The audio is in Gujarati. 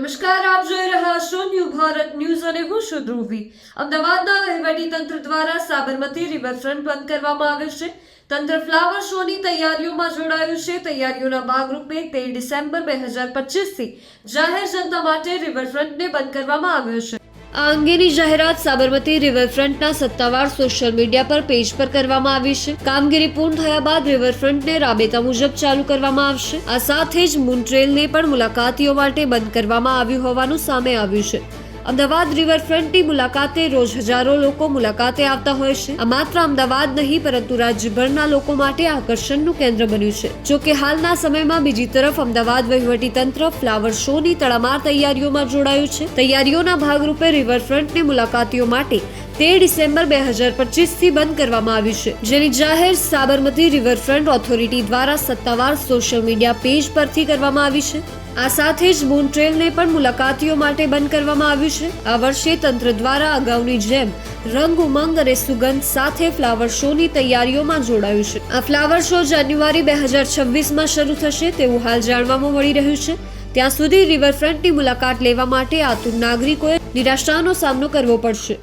નમસ્કાર, આપ જોઈ રહ્યા છો ન્યૂ ભારત ન્યૂઝ અને હું છું ધ્રુવી। અમદાવાદના વહીવટીતંત્ર દ્વારા સાબરમતી રિવરફ્રન્ટ બંધ કરવામાં આવ્યો છે। તંત્ર ફ્લાવર શોની તૈયારીઓમાં જોડાયું છે। તૈયારીઓના ભાગરૂપે 13 ડિસેમ્બર 2025 થી જાહેર જનતા માટે રિવરફ્રન્ટને બંધ કરવામાં આવ્યો છે। આ અંગેની જાહેરાત સાબરમતી રિવરફ્રન્ટના સત્તાવાર સોશિયલ મીડિયા પર પેજ પર કરવામાં આવી છે। કામગીરી પૂર્ણ થયા બાદ રિવરફ્રન્ટને રાબેતા મુજબ ચાલુ કરવામાં આવશે। આ સાથે જ મૂન ટ્રેલને પણ મુલાકાતીઓ માટે બંધ કરવામાં આવ્યું હોવાનું સામે આવ્યું છે। અમદાવાદ રિવરફ્રન્ટની મુલાકાતે રોજ હજારો લોકો મુલાકાતે આવતા હોય છે। આ માત્ર અમદાવાદ નહીં પરંતુ રાજ્યભરના લોકો માટે આકર્ષણનું કેન્દ્ર બન્યું છે। જો કે હાલના સમયમાં બીજી તરફ અમદાવાદ વહીવટીતંત્ર ફ્લાવર શોની તડામાર તૈયારીઓમાં જોડાયું છે। તૈયારીઓના ભાગરૂપે રિવરફ્રન્ટની મુલાકાતીઓ માટે 13 ડિસેમ્બર 2025 થી બંધ કરવામાં આવ્યું છે, જેની જાહેર સાબરમતી રિવરફ્રન્ટ ઓથોરિટી દ્વારા સત્તાવાર સોશિયલ મીડિયા પેજ પરથી કરવામાં આવી છે। આ સાથે જ મૂન ટ્રેલને પણ મુલાકાતીઓ માટે બંધ કરવામાં આવ્યું છે। આ વર્ષે તંત્ર દ્વારા અગાઉની જેમ રંગ ઉમંગ અને સુગંધ સાથે ફ્લાવર શોની તૈયારીઓમાં જોડાયું છે। આ ફ્લાવર શો જાન્યુઆરી 2026માં શરૂ થશે તેવું હાલ જાણવામાં મળી રહ્યું છે। ત્યાં સુધી રિવરફ્રન્ટની મુલાકાત લેવા માટે આતુર નાગરિકોએ નિરાશાનો સામનો કરવો પડશે।